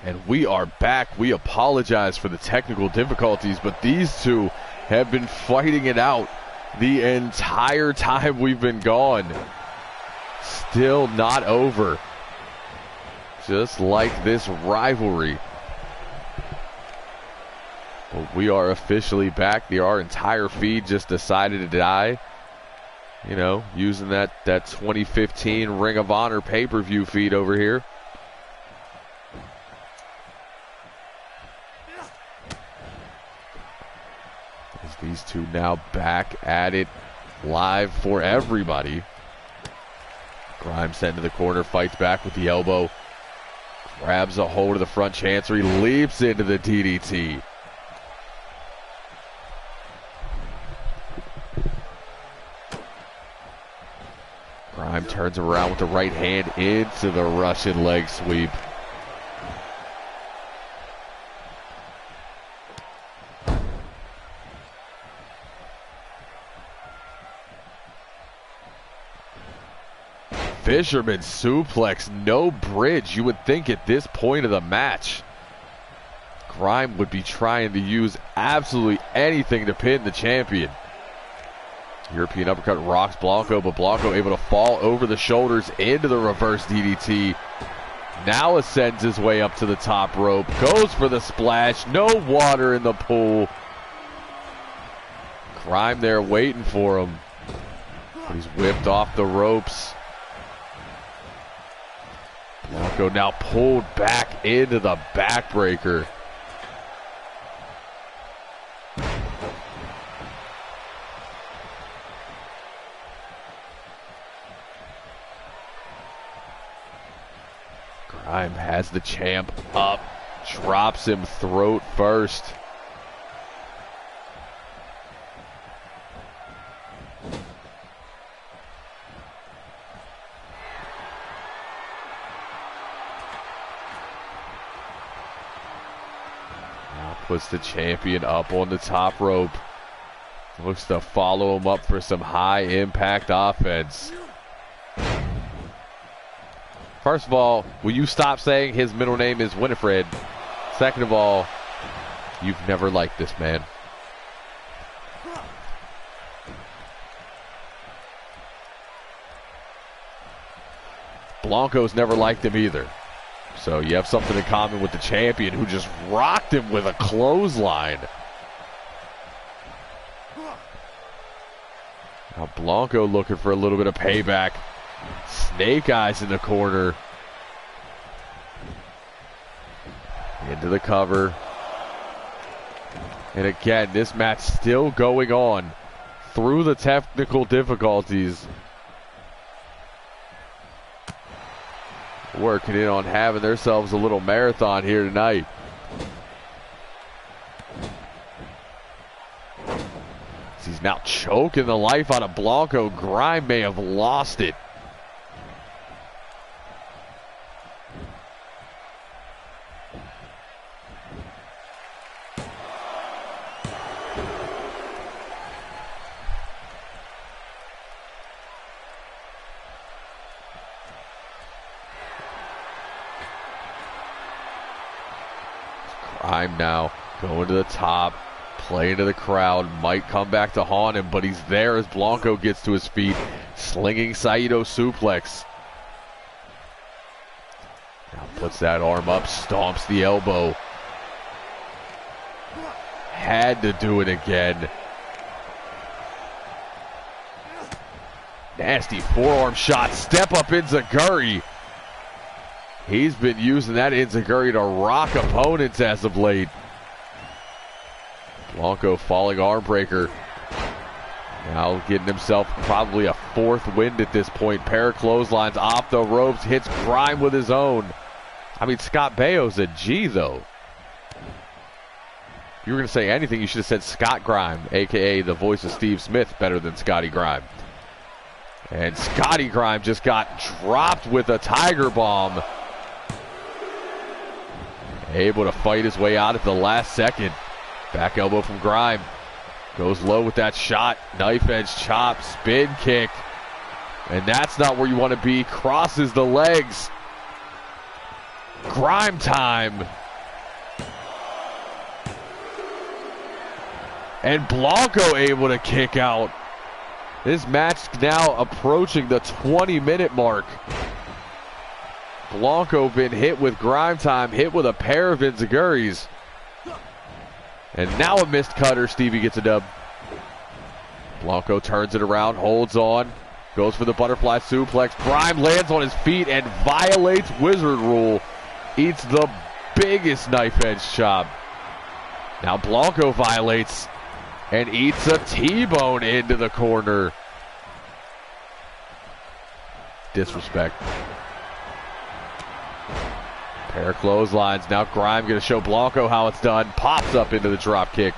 And we are back. We apologize for the technical difficulties, but these two have been fighting it out the entire time we've been gone. Still not over. Just like this rivalry. But we are officially back. Our entire feed just decided to die. You know, using that 2015 Ring of Honor pay-per-view feed over here. These two now back at it live for everybody. Grimes sent to the corner, fights back with the elbow. Grabs a hold of the front chancery, leaps into the DDT. Grimes turns around with the right hand into the Russian leg sweep. Fisherman suplex, no bridge. You would think at this point of the match, Grimes would be trying to use absolutely anything to pin the champion. European uppercut rocks Blanco, but Blanco able to fall over the shoulders into the reverse DDT. Now ascends his way up to the top rope, goes for the splash, no water in the pool. Grimes there waiting for him, but he's whipped off the ropes. Blanco now pulled back into the backbreaker. Grimes has the champ up, drops him throat first. Puts the champion up on the top rope. Looks to follow him up for some high impact offense. First of all, will you stop saying his middle name is Winifred? Second of all, you've never liked this man. Blanco's never liked him either. So you have something in common with the champion who just rocked him with a clothesline. Now Blanco looking for a little bit of payback. Snake Eyes in the corner. Into the cover. And again, this match still going on through the technical difficulties. Working in on having themselves a little marathon here tonight. He's now choking the life out of Blanco. Grimes may have lost it. Grimes now going to the top, playing to the crowd, might come back to haunt him, but he's there as Blanco gets to his feet, slinging Saito suplex. Now puts that arm up, stomps the elbow. Had to do it again. Nasty forearm shot, step up Enziguri. He's been using that Enziguri to rock opponents as of late. Blanco falling arm breaker. Now getting himself probably a fourth wind at this point. Pair of clotheslines off the ropes, hits Grimes with his own. I mean, Scott Baio's a G though. If you were going to say anything, you should have said Scott Grimes, aka the voice of Steve Smith, better than Scotty Grimes. And Scotty Grimes just got dropped with a Tiger Bomb. Able to fight his way out at the last second. Back elbow from Grimes. Goes low with that shot. Knife edge chop. Spin kick. And that's not where you want to be. Crosses the legs. Grime time. And Blanco able to kick out. This match now approaching the 20-minute mark. Blanco been hit with grime time, hit with a pair of enziguris. And now a missed cutter. Stevie gets a dub. Blanco turns it around, holds on, goes for the butterfly suplex. Grime lands on his feet and violates Wizard Rule. Eats the biggest knife edge chop. Now Blanco violates and eats a T-bone into the corner. Disrespect. Pair of clotheslines. Now Grime going to show Blanco how it's done. Pops up into the drop kick.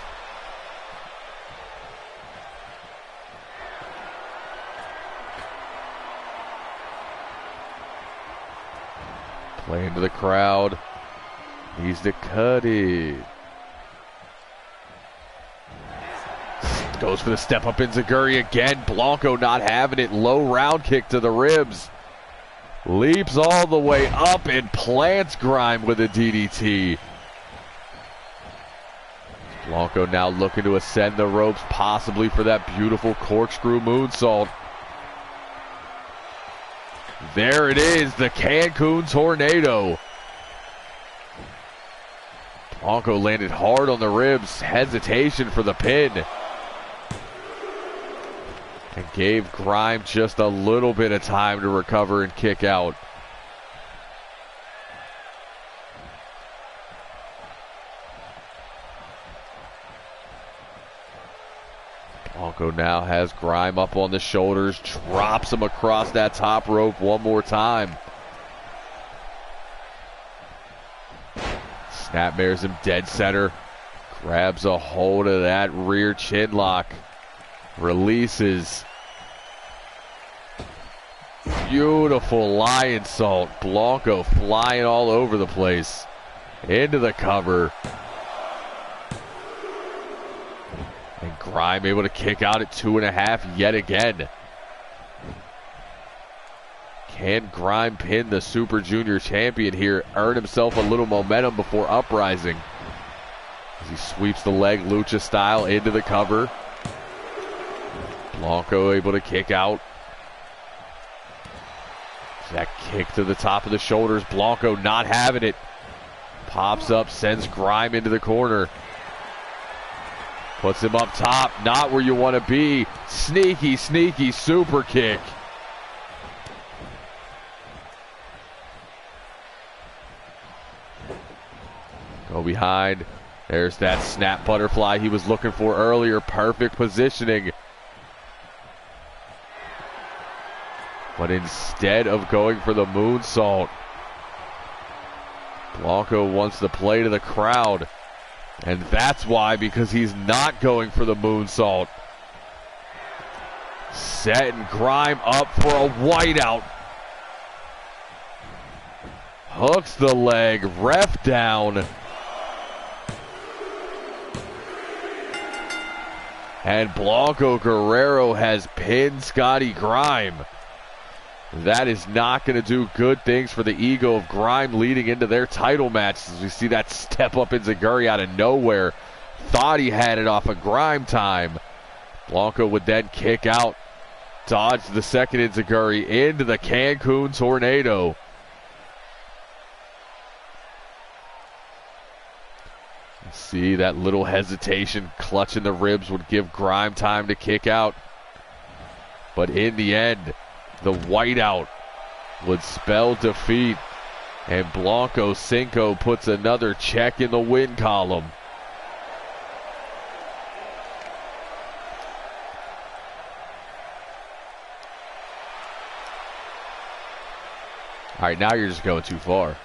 Play into the crowd. Needs to cut it. Goes for the step up enziguri again. Blanco not having it. Low round kick to the ribs. Leaps all the way up and plants Grime with a DDT. Blanco now looking to ascend the ropes, possibly for that beautiful corkscrew moonsault. There it is, the Cancun Tornado. Blanco landed hard on the ribs. Hesitation for the pin. And gave Grime just a little bit of time to recover and kick out. Blanco now has Grime up on the shoulders, drops him across that top rope one more time. Snapmares him dead center. Grabs a hold of that rear chin lock. Releases. Beautiful lion salt. Blanco flying all over the place. Into the cover. And Grime able to kick out at 2.5 yet again. Can Grime pin the Super Junior champion here? Earn himself a little momentum before uprising. As he sweeps the leg lucha style into the cover. Blanco able to kick out. That kick to the top of the shoulders. Blanco not having it. Pops up, sends Grime into the corner. Puts him up top. Not where you want to be. Sneaky, sneaky super kick. Go behind. There's that snap butterfly he was looking for earlier. Perfect positioning. But instead of going for the moonsault, Blanco wants to play to the crowd. And that's why, because he's not going for the moonsault. Setting Grime up for a whiteout. Hooks the leg, ref down. And Blanco Guerrero has pinned Scotty Grime. That is not going to do good things for the ego of Grime leading into their title match. As we see that step up enziguri out of nowhere. Thought he had it off of Grime time. Blanco would then kick out. Dodge the second enziguri into the Cancun Tornado. See that little hesitation, clutching the ribs would give Grime time to kick out. But in the end, the whiteout would spell defeat, and Blanco Cinco puts another check in the win column. All right, now you're just going too far.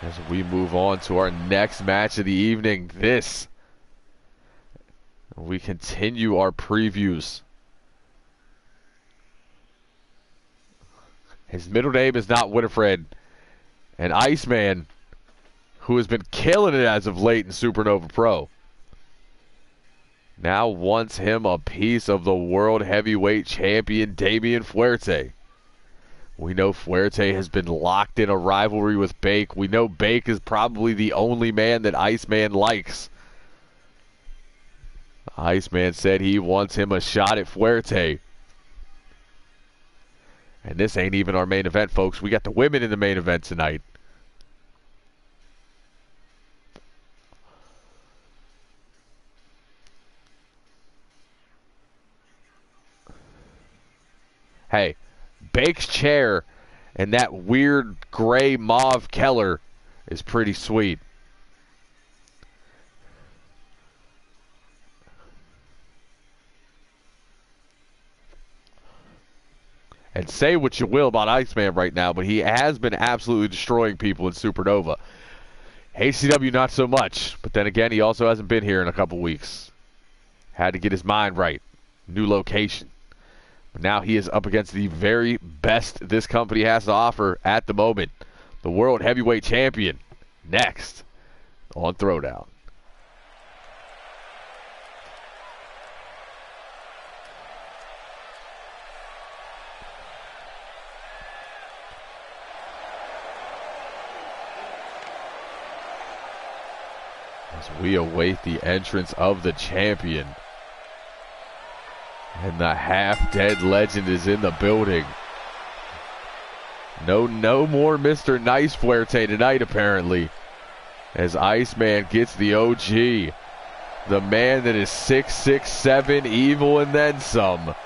As we move on to our next match of the evening, we continue our previews. His middle name is not Winifred. And Iceman, who has been killing it as of late in Supernova Pro. now wants him a piece of the World Heavyweight Champion Damian Fuerte. We know Fuerte has been locked in a rivalry with Bake. We know Bake is probably the only man that Iceman likes. Iceman said he wants him a shot at Fuerte. And this ain't even our main event, folks. We got the women in the main event tonight. Hey, Bake's chair and that weird gray mauve Keller is pretty sweet. And say what you will about Iceman right now, but he has been absolutely destroying people in Supernova. HCW not so much, but then again, he also hasn't been here in a couple weeks. Had to get his mind right. New location. But now he is up against the very best this company has to offer at the moment. The World Heavyweight Champion. Next on Throwdown. As we await the entrance of the champion. And the half-dead legend is in the building. No more Mr. Nice Fuerte tonight, apparently. As Iceman gets the OG. The man that is 6'7", evil and then some.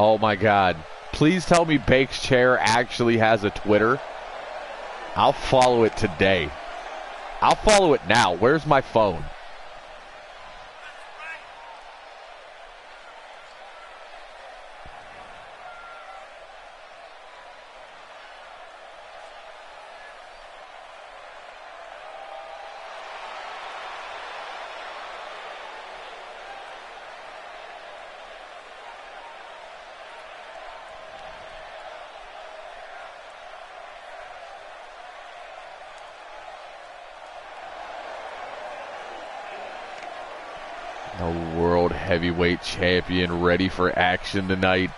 Oh my God. Please tell me Bake's chair actually has a Twitter. I'll follow it today. I'll follow it now. Where's my phone? The World Heavyweight Champion ready for action tonight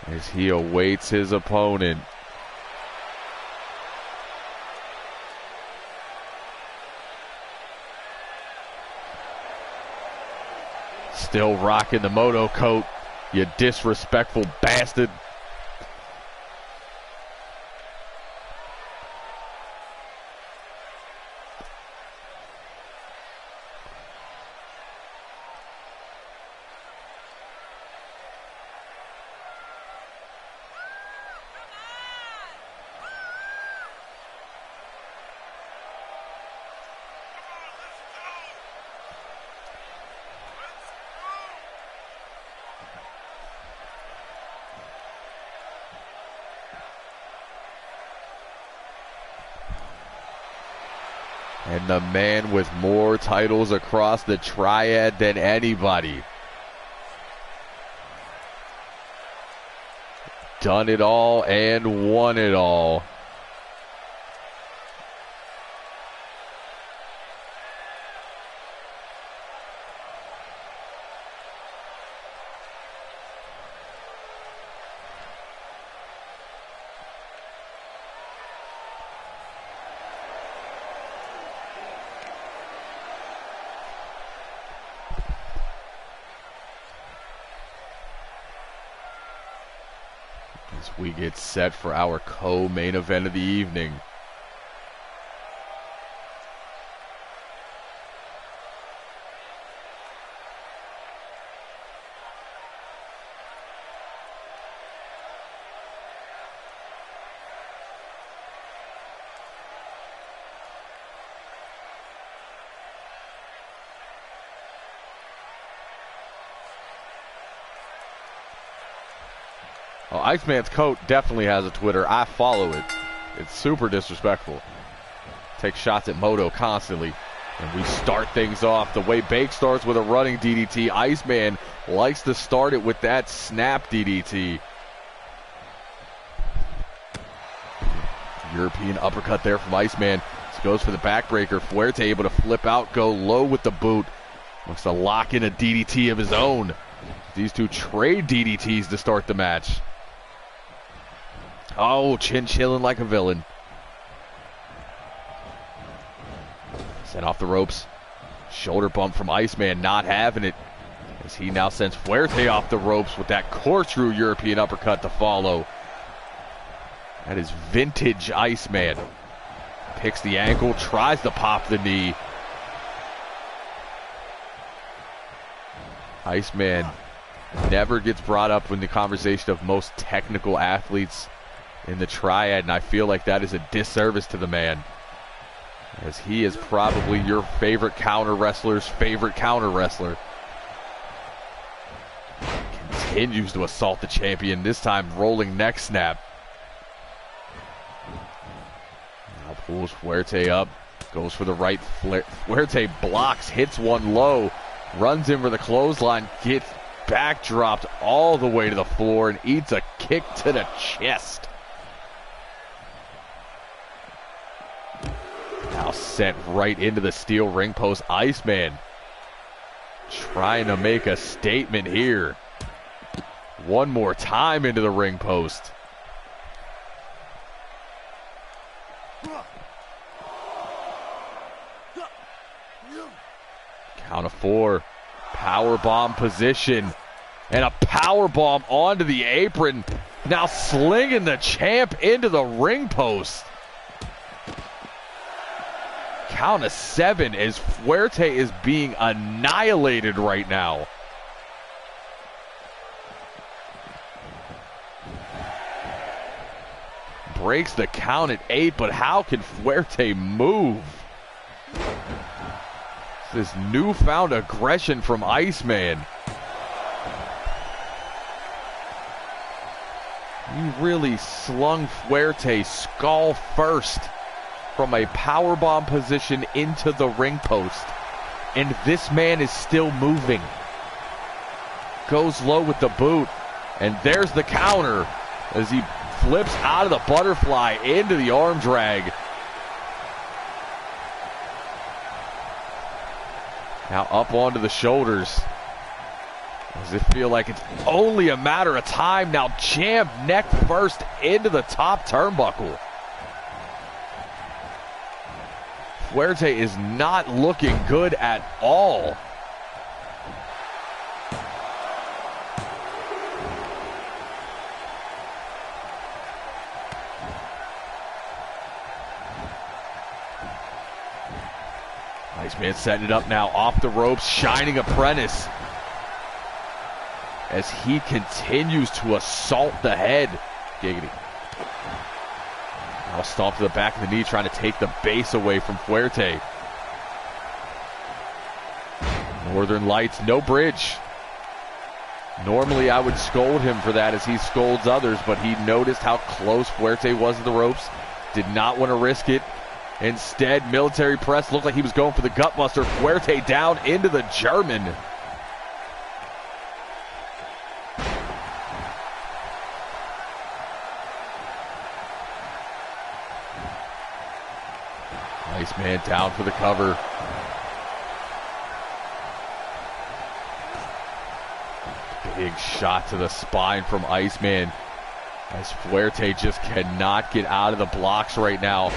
as he awaits his opponent. Still rocking the moto coat, you disrespectful bastard. And the man with more titles across the triad than anybody. Done it all and won it all. As we get set for our co-main event of the evening. Oh, Iceman's coat definitely has a Twitter. I follow it. It's super disrespectful. Takes shots at Moto constantly. And we start things off the way Bake starts with a running DDT. Iceman likes to start it with that snap DDT. European uppercut there from Iceman. Goes for the backbreaker. Fuerte able to flip out, go low with the boot. Looks to lock in a DDT of his own. These two trade DDTs to start the match. Oh, chin chilling like a villain. Sent off the ropes. Shoulder bump from Iceman, not having it. As he now sends Fuerte off the ropes with that corkscrew European uppercut to follow. That is vintage Iceman. Picks the ankle, tries to pop the knee. Iceman never gets brought up in the conversation of most technical athletes in the triad, and I feel like that is a disservice to the man, as he is probably your favorite counter wrestler's favorite counter wrestler. Continues to assault the champion, this time rolling neck snap. Now pulls Fuerte up, goes for the right. Fuerte blocks, hits one low, runs in for the clothesline, gets backdropped all the way to the floor and eats a kick to the chest. Now sent right into the steel ring post. Iceman trying to make a statement here. One more time into the ring post. Count of 4. Power bomb position. And a power bomb onto the apron. Now slinging the champ into the ring post. Count of 7 as Fuerte is being annihilated right now. Breaks the count at 8, but how can Fuerte move? This newfound aggression from Iceman. He really slung Fuerte skull first from a powerbomb position into the ring post. And this man is still moving. Goes low with the boot. And there's the counter as he flips out of the butterfly into the arm drag. Now up onto the shoulders. Does it feel like it's only a matter of time now? Champ neck first into the top turnbuckle. Fuerte is not looking good at all. Iceman setting it up now off the ropes, Shining Apprentice, as he continues to assault the head. Giggity. Now stomp to the back of the knee, trying to take the base away from Fuerte. Northern Lights, no bridge. Normally I would scold him for that as he scolds others, but he noticed how close Fuerte was to the ropes. Did not want to risk it. Instead, military press, looked like he was going for the gutbuster. Fuerte down into the German. Iceman down for the cover. Big shot to the spine from Iceman, as Fuerte just cannot get out of the blocks right now.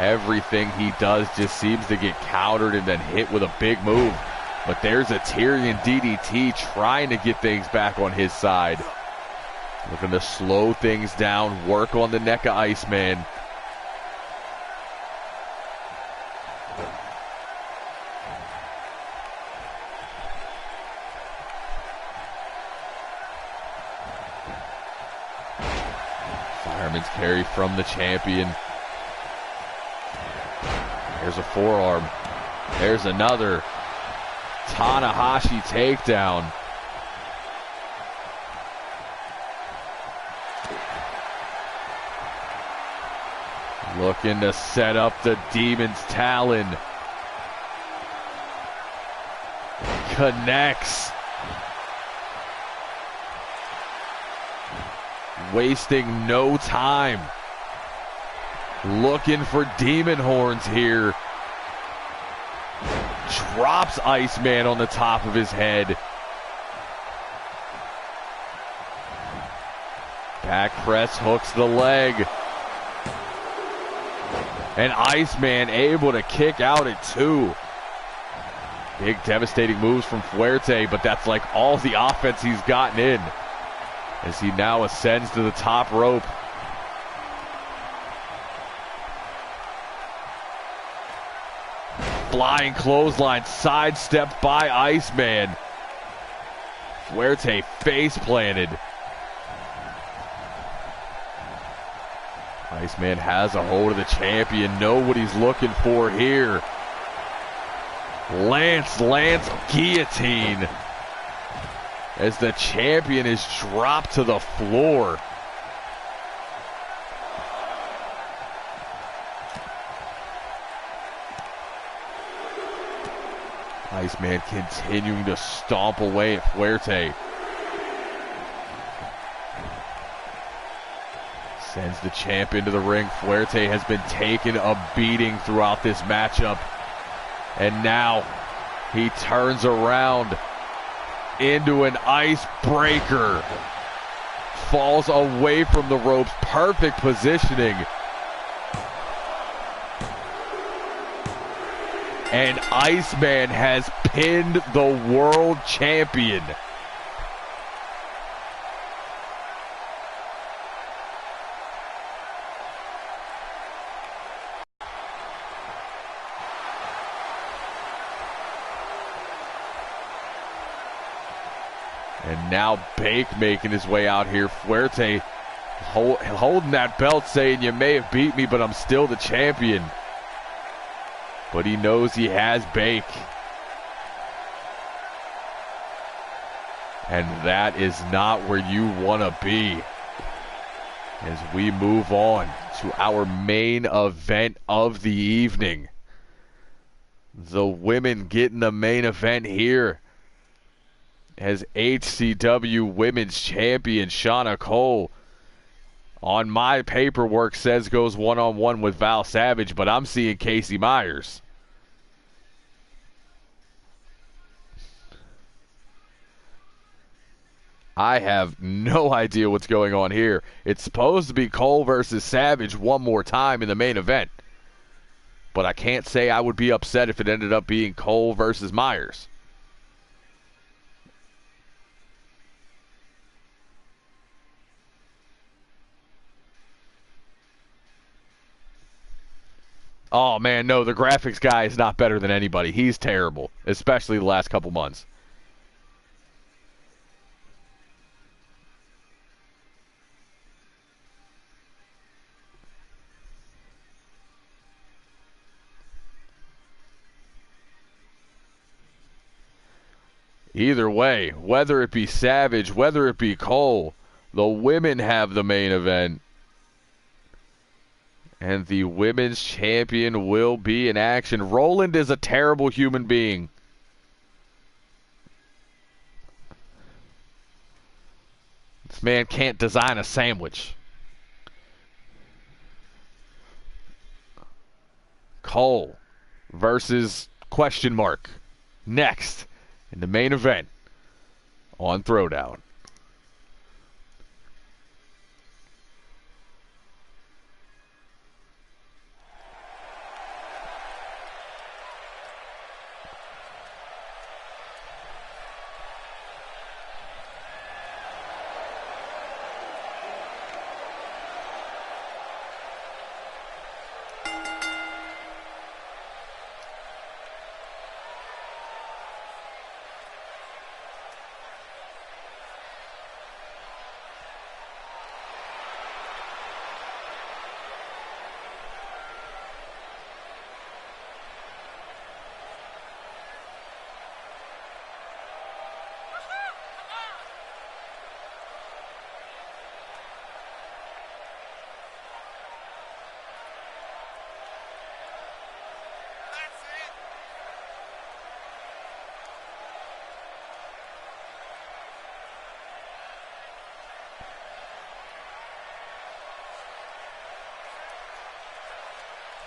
Everything he does just seems to get countered and then hit with a big move. But there's a Tyrian DDT trying to get things back on his side. Looking to slow things down, work on the neck of Iceman. Fireman's carry from the champion. There's a forearm. There's another Tanahashi takedown. Looking to set up the Demon's Talon. Connects. Wasting no time. Looking for Demon Horns here. Drops Iceman on the top of his head. Back press hooks the leg. And Iceman able to kick out at 2. Big devastating moves from Fuerte, but that's like all the offense he's gotten in as he now ascends to the top rope. Flying clothesline, sidestepped by Iceman. Fuerte face planted. Iceman has a hold of the champion. Know what he's looking for here. Lance guillotine as the champion is dropped to the floor. Iceman continuing to stomp away at Fuerte. Sends the champ into the ring. Fuerte has been taking a beating throughout this matchup. And now he turns around into an icebreaker. Falls away from the ropes. Perfect positioning. And Iceman has pinned the world champion. And now Bake making his way out here. Fuerte holding that belt saying, you may have beat me, but I'm still the champion. But he knows he has Bake. And that is not where you want to be. As we move on to our main event of the evening. The women getting the main event here. As HCW Women's Champion Shauna Cole, on my paperwork, says goes one-on-one with Val Savage, but I'm seeing Casey Myers. I have no idea what's going on here. It's supposed to be Cole versus Savage one more time in the main event. But I can't say I would be upset if it ended up being Cole versus Myers. Oh, man, no, the graphics guy is not better than anybody. He's terrible, especially the last couple months. Either way, whether it be Savage, whether it be Cole, the women have the main event. And the women's champion will be in action. Roland is a terrible human being. This man can't design a sandwich. Cole versus question mark. Next in the main event on Throwdown.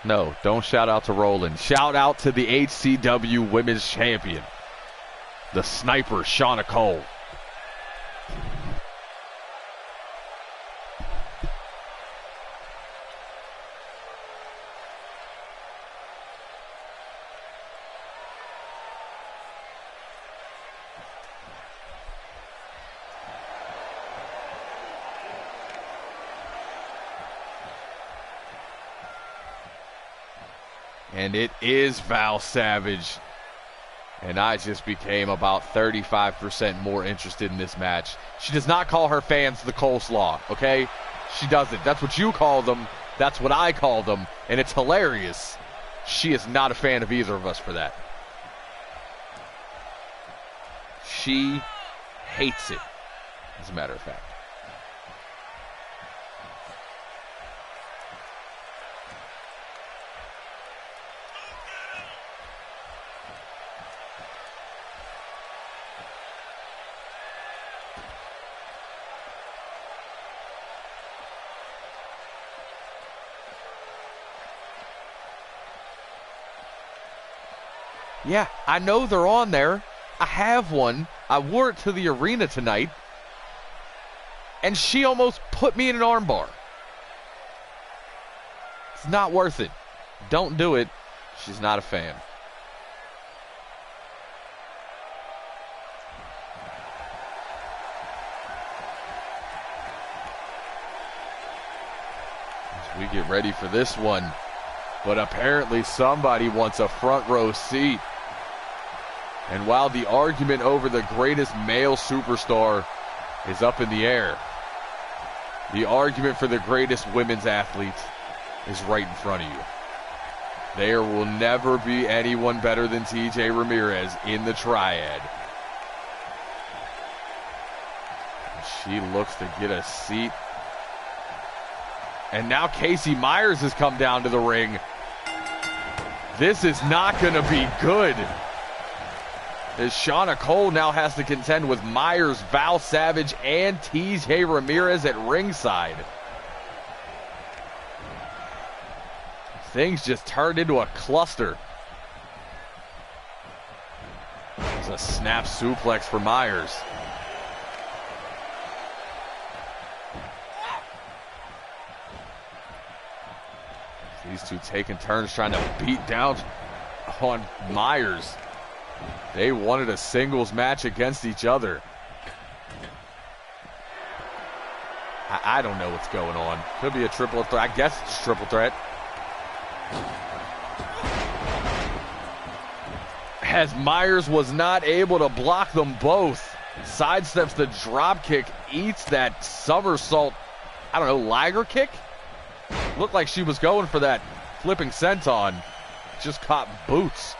No, don't shout out to Roland. Shout out to the HCW Women's Champion, the sniper, Shauna Cole. And it is Val Savage. And I just became about 35% more interested in this match. She does not call her fans the coleslaw, okay? She doesn't. That's what you call them. That's what I call them. And it's hilarious. She is not a fan of either of us for that. She hates it, as a matter of fact. Yeah, I know they're on there. I have one. I wore it to the arena tonight. And she almost put me in an armbar. It's not worth it. Don't do it. She's not a fan. As we get ready for this one. But apparently somebody wants a front row seat. And while the argument over the greatest male superstar is up in the air, the argument for the greatest women's athlete is right in front of you. There will never be anyone better than TJ Ramirez in the triad. She looks to get a seat. And now Casey Myers has come down to the ring. This is not going to be good. As Shauna Cole now has to contend with Myers, Val Savage, and TJ Ramirez at ringside. Things just turned into a cluster. There's a snap suplex for Myers. These two taking turns trying to beat down on Myers. They wanted a singles match against each other. I don't know what's going on. Could be a triple threat. I guess it's a triple threat. As Myers was not able to block them both. Sidesteps the drop kick, eats that somersault, I don't know, Liger kick? Looked like she was going for that flipping senton. Just caught boots.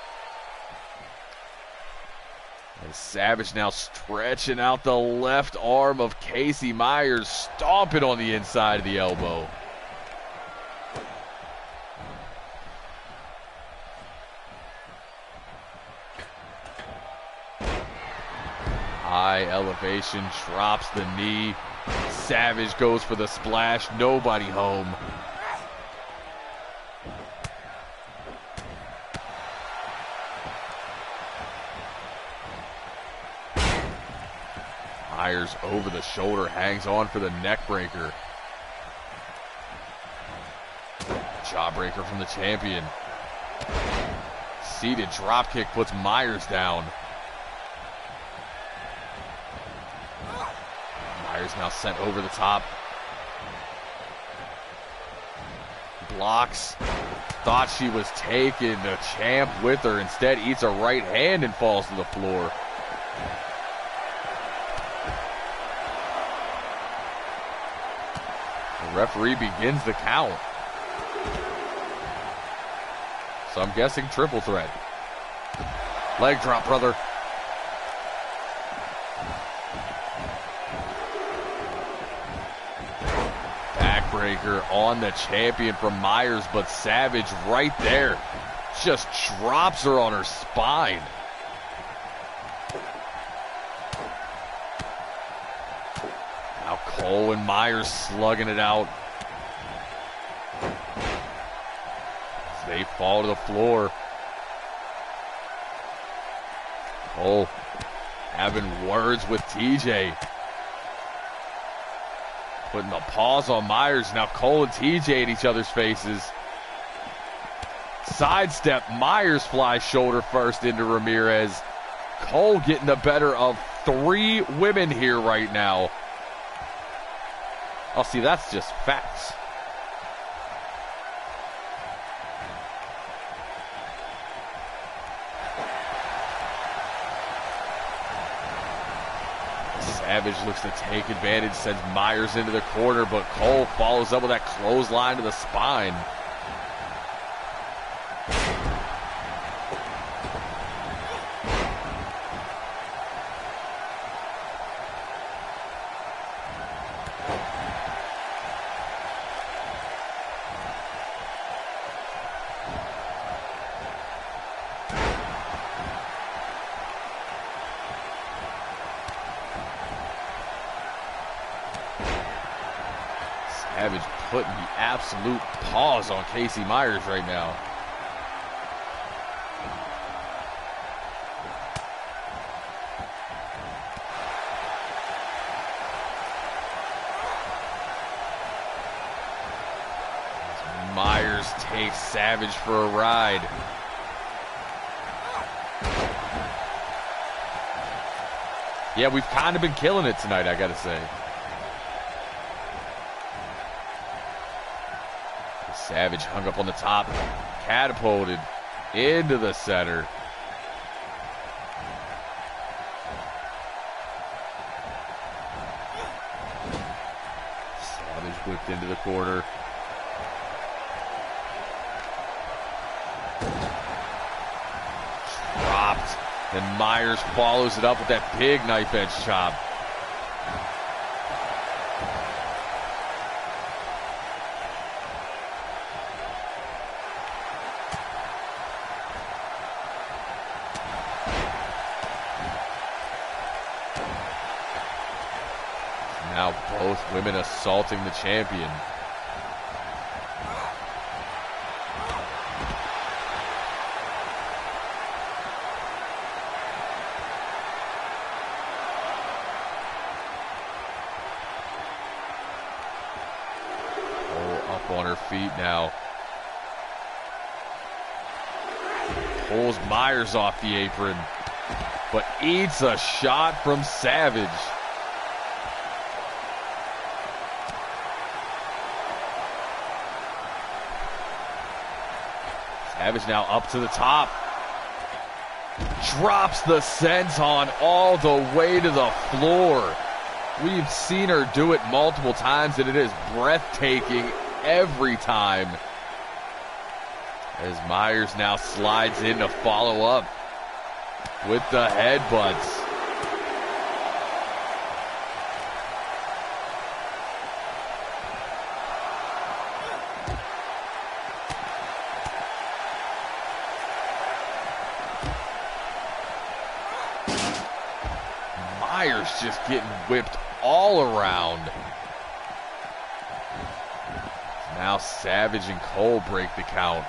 And Savage now stretching out the left arm of Casey Myers, stomping on the inside of the elbow. High elevation, drops the knee. Savage goes for the splash, nobody home. Myers over the shoulder, hangs on for the neck breaker. Jawbreaker from the champion. Seated dropkick puts Myers down. Myers now sent over the top. Blocks. Thought she was taking the champ with her. Instead eats a right hand and falls to the floor. The referee begins the count. So I'm guessing triple threat. Leg drop, brother. Backbreaker on the champion from Myers, but Savage right there just drops her on her spine. Now Cole and Myers slugging it out. they fall to the floor. Cole having words with TJ. Putting a pause on Myers. Now Cole and TJ at each other's faces. Sidestep. Myers flies shoulder first into Ramirez. Cole getting the better of 3 women here right now. Oh, see, that's just facts. Savage looks to take advantage, sends Myers into the corner, but Cole follows up with that clothesline to the spine. Savage putting the absolute pause on Casey Myers right now. Myers takes Savage for a ride. Yeah, we've kind of been killing it tonight, I gotta say. Savage hung up on the top, catapulted into the center. Savage whipped into the corner. Dropped. Then Myers follows it up with that big knife edge chop. Now both women assaulting the champion. Up on her feet now. Pulls Myers off the apron, but eats a shot from Savage. Savage now up to the top. Drops the senton all the way to the floor. We've seen her do it multiple times, and it is breathtaking every time. As Myers now slides in to follow up with the headbutts. Myers just getting whipped all around. Now Savage and Cole break the count.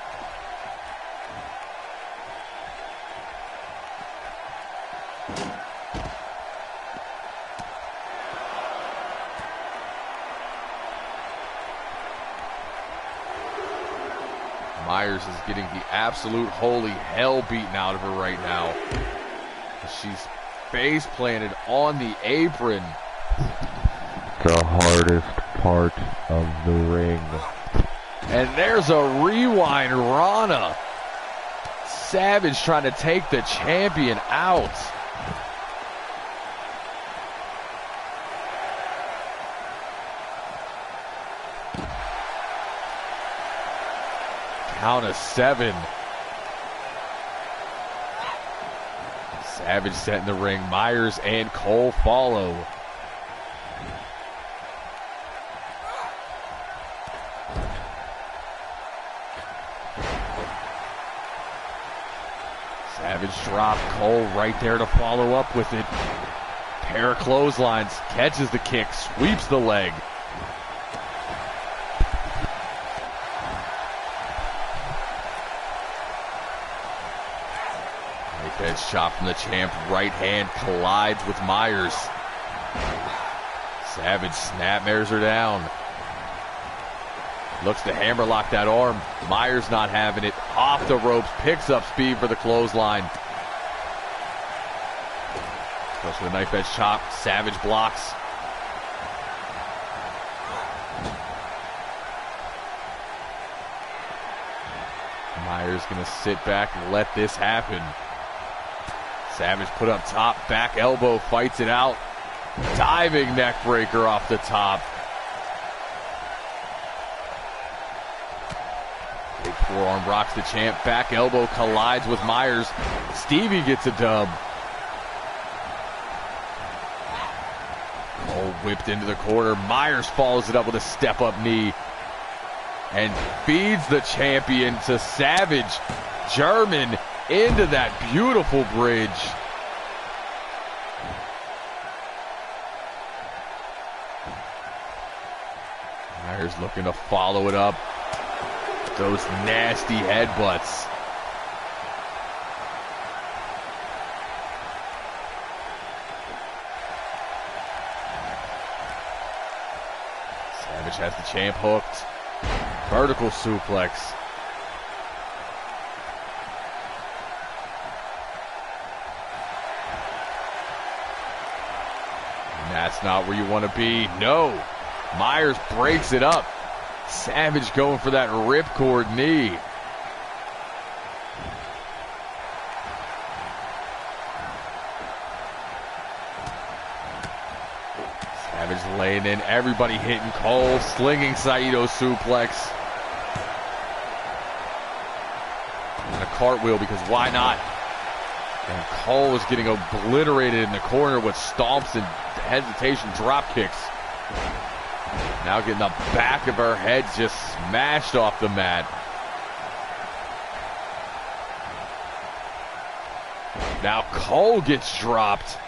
Myers is getting the absolute holy hell beaten out of her right now. She's face planted on the apron. The hardest part of the ring. And there's a rewind, Rana. Savage trying to take the champion out. Count of 7. Savage set in the ring. Myers and Cole follow. Savage dropped. Cole right there to follow up with it. Pair of clotheslines. Catches the kick. Sweeps the leg. chop from the champ. Right hand collides with Myers. Savage snapmares her down. Looks to hammerlock that arm. Myers not having it. Off the ropes. Picks up speed for the clothesline. Goes for the knife edge chop. Savage blocks. Myers gonna sit back and let this happen. Savage put up top, back elbow, fights it out. Diving neck breaker off the top. Big forearm rocks the champ, back elbow collides with Myers. Stevie gets a dub. Cole whipped into the corner. Myers follows it up with a step up knee. And feeds the champion to Savage. German into that beautiful bridge. Myers looking to follow it up. Those nasty headbutts. Savage has the champ hooked. Vertical suplex. And that's not where you want to be. No. Myers breaks it up. Savage going for that ripcord knee. Savage laying in. Everybody hitting Cole. Slinging Saito suplex. And a cartwheel, because why not? And Cole is getting obliterated in the corner with stomps and hesitation drop kicks. Now getting the back of her head just smashed off the mat. Now Cole gets dropped.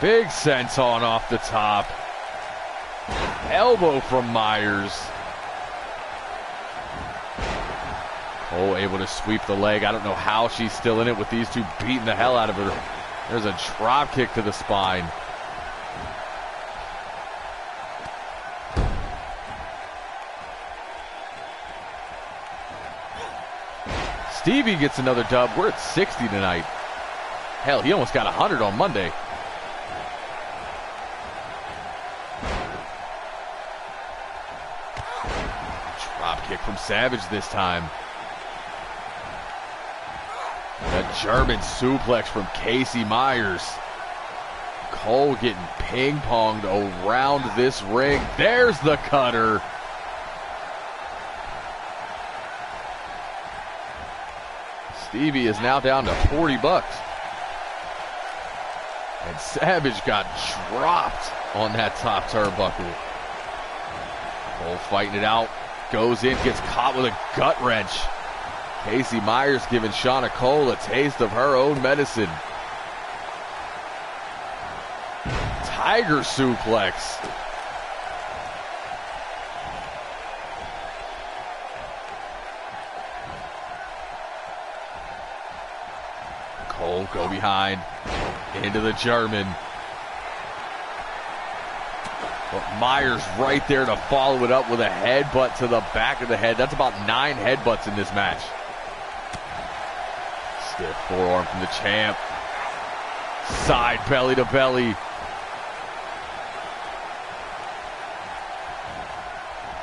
Big senton off the top. Elbow from Myers. Cole able to sweep the leg. I don't know how she's still in it with these two beating the hell out of her. There's a drop kick to the spine. Stevie gets another dub. We're at 60 tonight. Hell, he almost got 100 on Monday. Drop kick from Savage this time. A German suplex from Casey Myers. Cole getting ping-ponged around this ring. There's the cutter. Stevie is now down to 40 bucks. And Savage got dropped on that top turnbuckle. Cole fighting it out. Goes in, gets caught with a gut wrench. Casey Myers giving Shauna Cole a taste of her own medicine. Tiger suplex. Cole go behind. Into the German. But Myers right there to follow it up with a headbutt to the back of the head. That's about 9 headbutts in this match. Stiff forearm from the champ. Side belly to belly.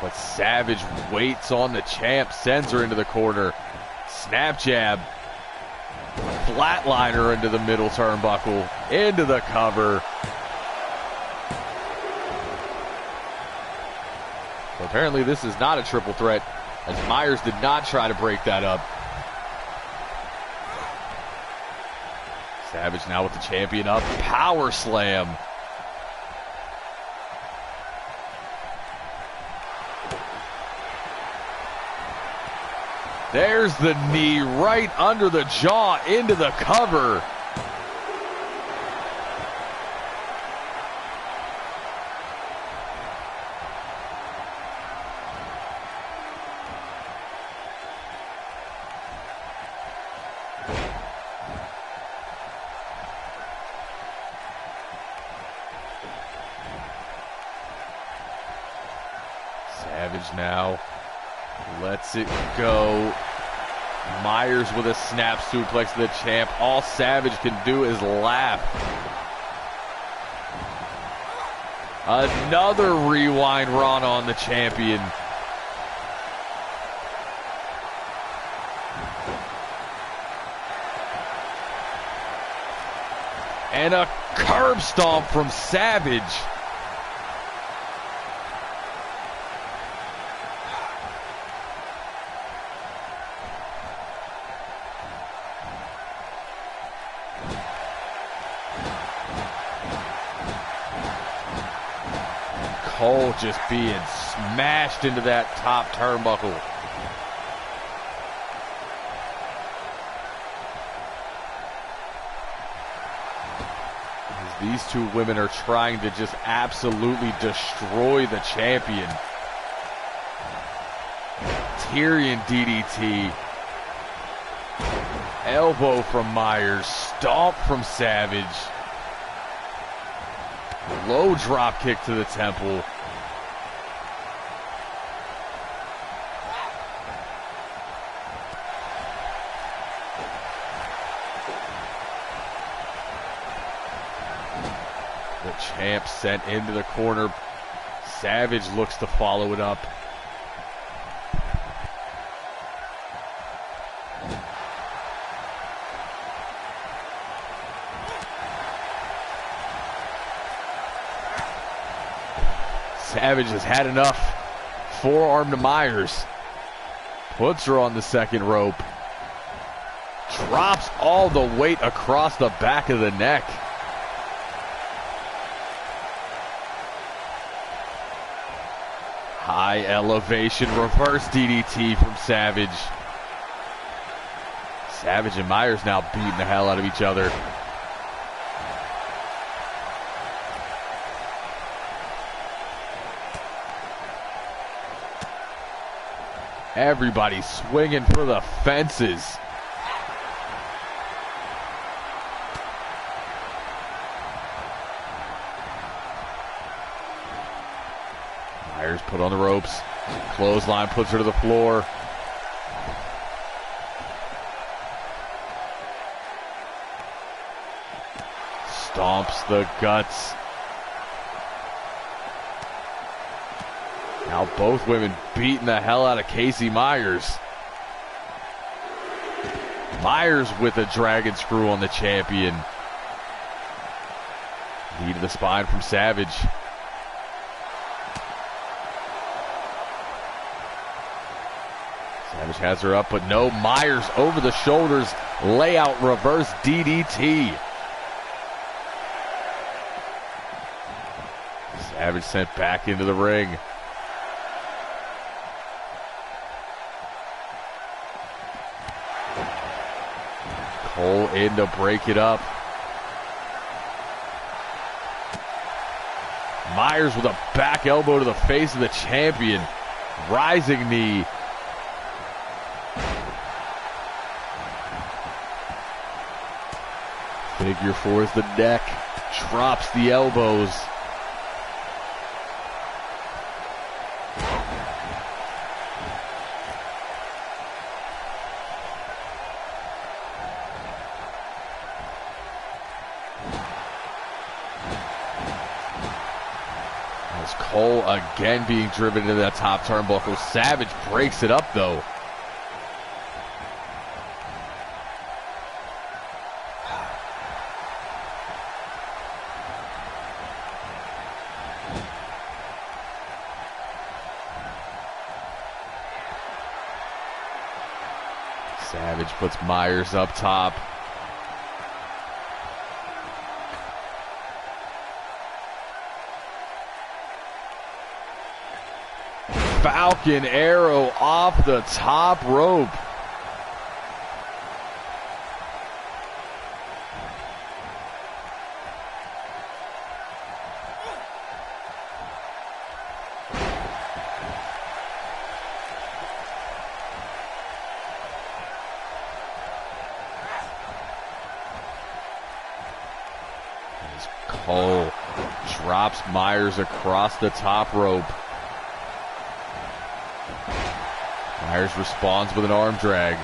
But Savage waits on the champ, sends her into the corner. Snap jab. Flatliner into the middle turnbuckle. Into the cover. But apparently this is not a triple threat, as Myers did not try to break that up. Savage now with the champion up. Power slam. There's the knee right under the jaw into the cover. Savage now lets it go. Myers with a snap suplex to the champ. All Savage can do is laugh. Another rewind run on the champion. And a curb stomp from Savage. Cole just being smashed into that top turnbuckle. These two women are trying to just absolutely destroy the champion. Tyrion DDT. Elbow from Myers. Stomp from Savage. Low drop kick to the temple. The champ sent into the corner. Savage looks to follow it up. Savage has had enough. Forearm to Myers. Puts her on the second rope. Drops all the weight across the back of the neck. High elevation reverse DDT from Savage. Savage and Myers now beating the hell out of each other. Everybody swinging for the fences. Myers put on the ropes. Clothesline puts her to the floor. Stomps the guts. Now both women beating the hell out of Casey Myers. Myers with a dragon screw on the champion. Knee to the spine from Savage. Savage has her up, but no. Myers over the shoulders. Layout reverse DDT. Savage sent back into the ring. Cole in to break it up. Myers with a back elbow to the face of the champion. Rising knee. Figure four is the neck. Drops the elbows. Cole again being driven into that top turnbuckle. Savage breaks it up though. Savage puts Myers up top. Falcon arrow off the top rope. As Cole drops Myers across the top rope. Myers responds with an arm drag.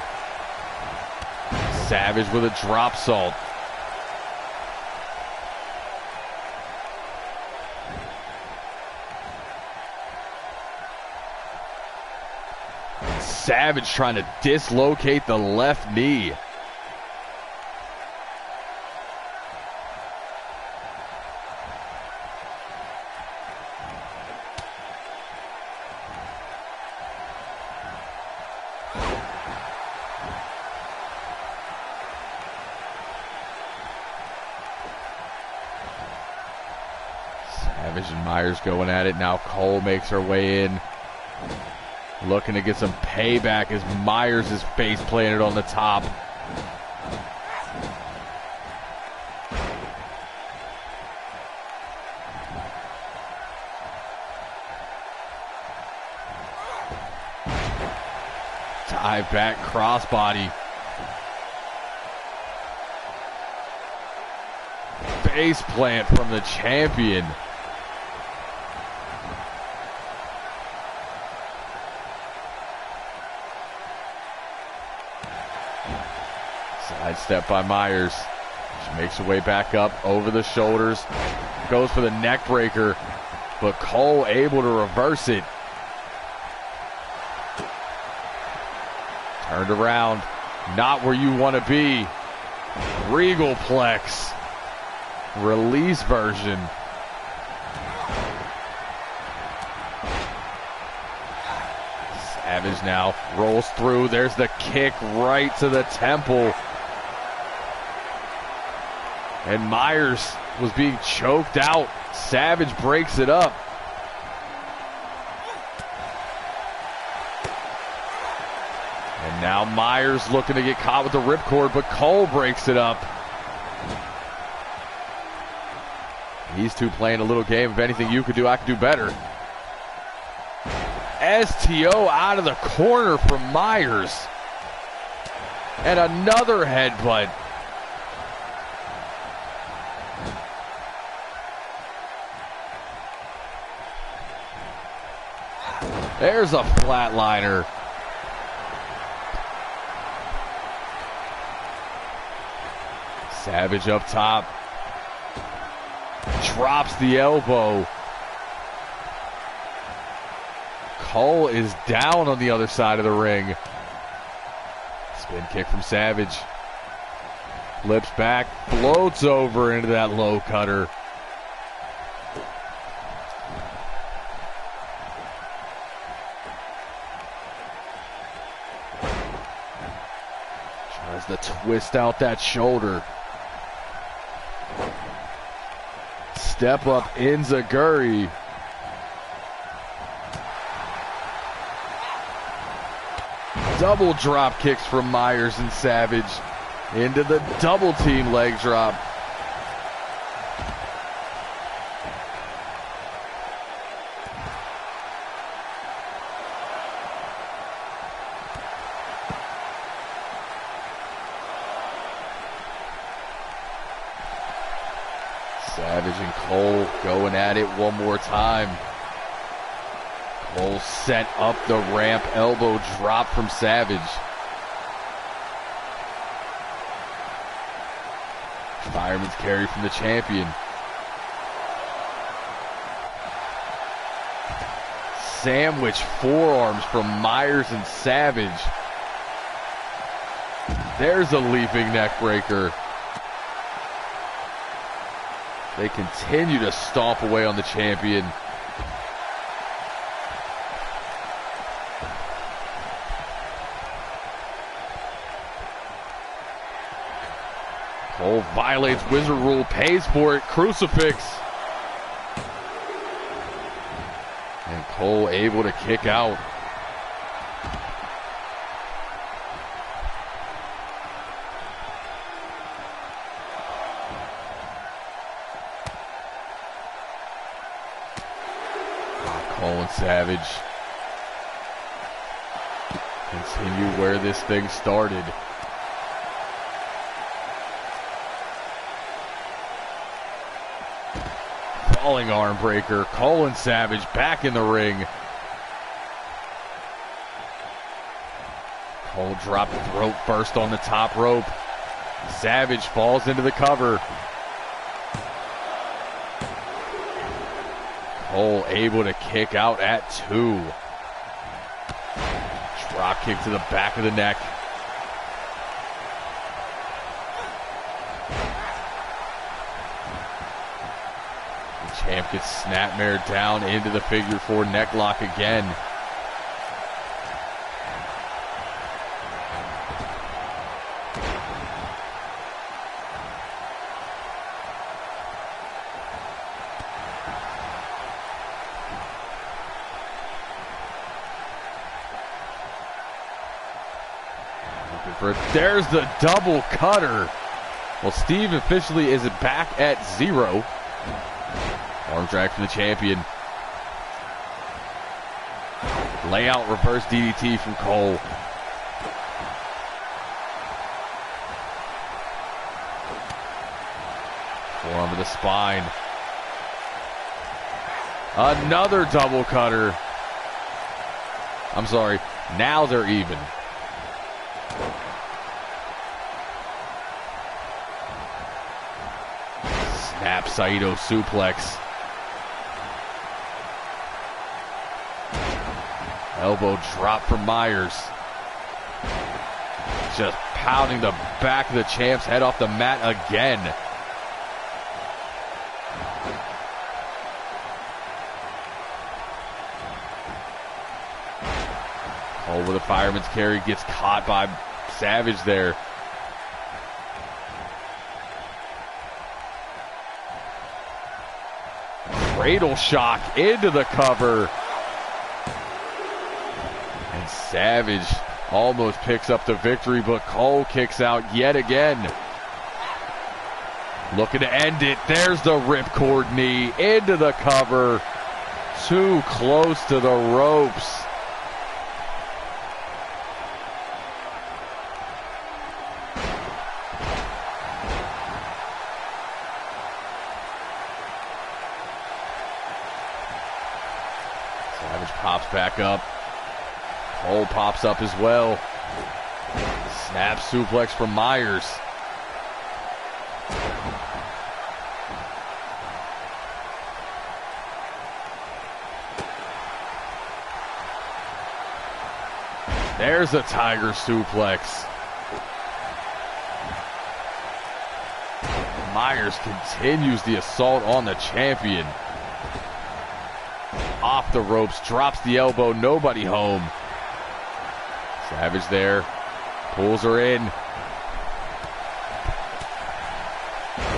Savage with a drop salt. Savage trying to dislocate the left knee. Savage and Myers going at it. Now Cole makes her way in. Looking to get some payback as Myers is face planted on the top. Dive back crossbody. Face plant from the champion. Side step by Myers. She makes her way back up over the shoulders. Goes for the neck breaker, but Cole able to reverse it. Turned around. Not where you want to be. Regal Plex. Release version. Savage now rolls through. There's the kick right to the temple. And Myers was being choked out. Savage breaks it up. And now Myers looking to get caught with the ripcord, but Cole breaks it up. These two playing a little game. If anything you could do, I could do better. STO out of the corner from Myers. And another headbutt. There's a flatliner. Savage up top. Drops the elbow. Cole is down on the other side of the ring. Spin kick from Savage. Flips back, floats over into that low cutter. Tries to twist out that shoulder. Step up Enziguri. Double drop kicks from Myers and Savage into the double team leg drop. Savage and Cole going at it one more time. Cole set up the ramp, elbow drop from Savage. Fireman's carry from the champion. Sandwich forearms from Myers and Savage. There's a leaping neck breaker. They continue to stomp away on the champion. Cole violates Wizard Rule, pays for it, crucifix. And Cole able to kick out. Cole and Savage continue where this thing started. Falling arm breaker. Cole and Savage back in the ring. Cole dropped throat first on the top rope. Savage falls into the cover. Cole able to kick out at 2. Drop kick to the back of the neck. The champ gets snapmare down into the figure 4 neck lock again. There's the double cutter. Well, Steve officially is back at 0. Arm drag for the champion. Layout reverse DDT from Cole. Forearm to the spine. Another double cutter. I'm sorry. Now they're even. Snap Saito suplex. Elbow drop from Myers. Just pounding the back of the champ's head off the mat again. Cole with a fireman's carry, gets caught by Savage there. Cradle shock into the cover. And Savage almost picks up the victory, but Cole kicks out yet again. Looking to end it. There's the ripcord knee into the cover. Too close to the ropes. Savage pops back up. Cole pops up as well. Snap suplex from Myers. There's a tiger suplex. Myers continues the assault on the champion. Off the ropes, drops the elbow, nobody home. Savage there, pulls her in.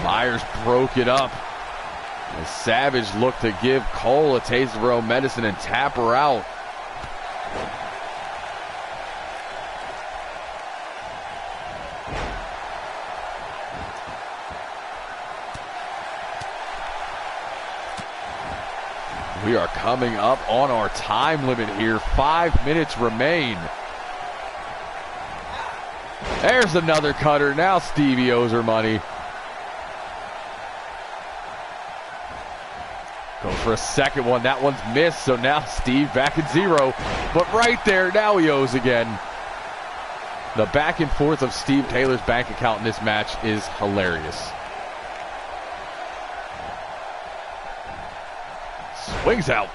Myers broke it up. As Savage looked to give Cole a taste of her own medicine and tap her out. We are coming up on our time limit here. 5 minutes remain. There's another cutter. Now Stevie owes her money. Goes for a second one. That one's missed. So now Steve back at 0. But right there, now he owes again. The back and forth of Steve Taylor's bank account in this match is hilarious. Swings out.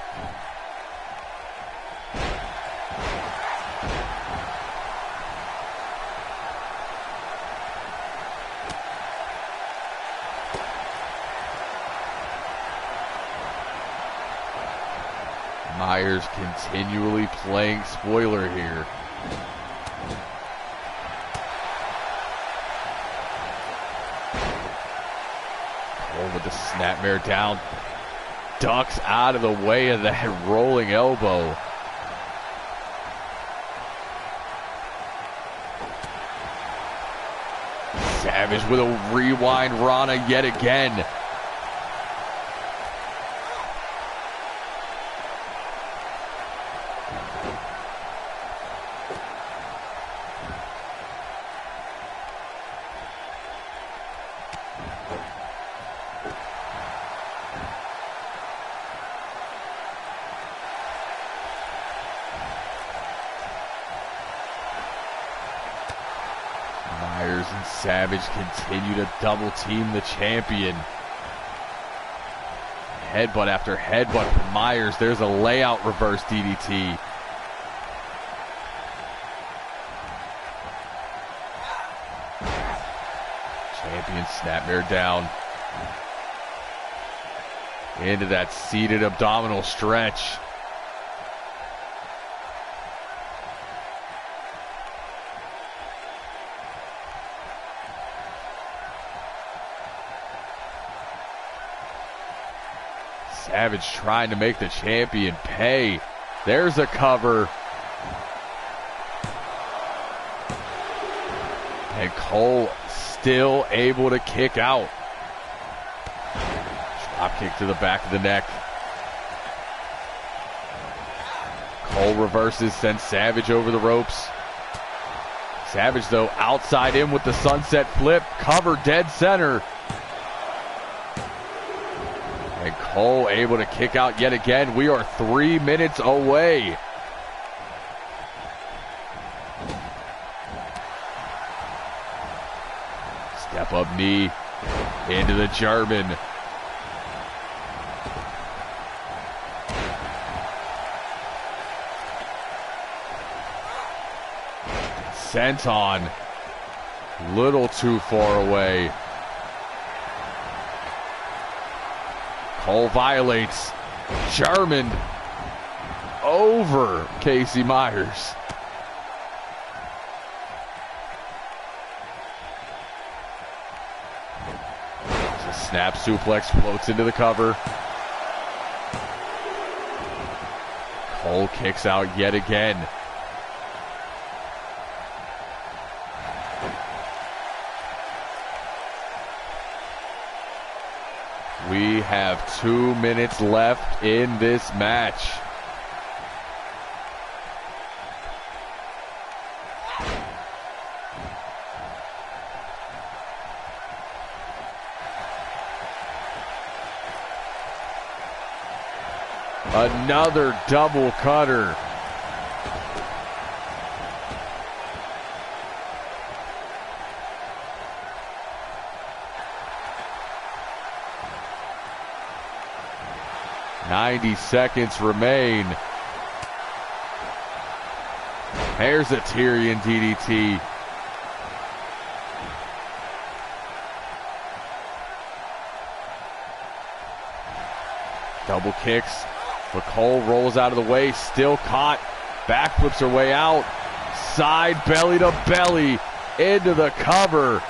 Myers continually playing spoiler here. Cole with the snapmare down. Ducks out of the way of that rolling elbow. Savage with a rewind Rana yet again. Savage continue to double team the champion. Headbutt after headbutt from Myers. There's a layout reverse DDT. Champion snapmare down. Into that seated abdominal stretch. Savage trying to make the champion pay. There's a cover. And Cole still able to kick out. Drop kick to the back of the neck. Cole reverses, sends Savage over the ropes. Savage, though, outside in with the sunset flip. Cover dead center. And Cole able to kick out yet again. We are 3 minutes away. Step up knee into the German. Senton, little too far away. Cole violates. German over Casey Myers. A snap suplex floats into the cover. Cole kicks out yet again. We have 2 minutes left in this match. Another double cutter. .90 seconds remain. There's a Tyrion DDT. Double kicks, but Cole rolls out of the way, still caught. Backflips her way out. Side belly to belly into the cover.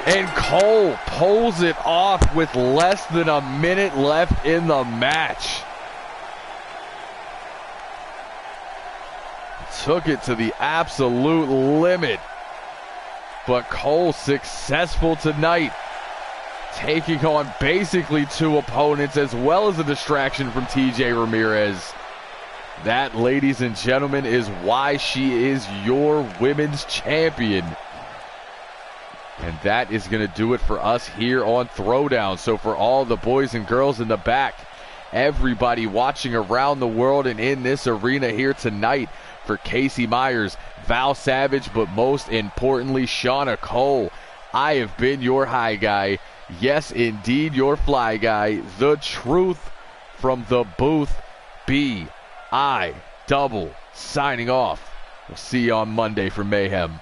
And Cole pulls it off with less than a minute left in the match. Took it to the absolute limit. But Cole successful tonight, taking on basically two opponents as well as a distraction from TJ Ramirez. That, ladies and gentlemen, is why she is your women's champion. And that is going to do it for us here on Throwdown. So for all the boys and girls in the back, everybody watching around the world and in this arena here tonight, for Casey Myers, Val Savage, but most importantly, Shauna Cole, I have been your high guy. Yes, indeed, your fly guy. The truth from the booth, B.I. Double, signing off. We'll see you on Monday for Mayhem.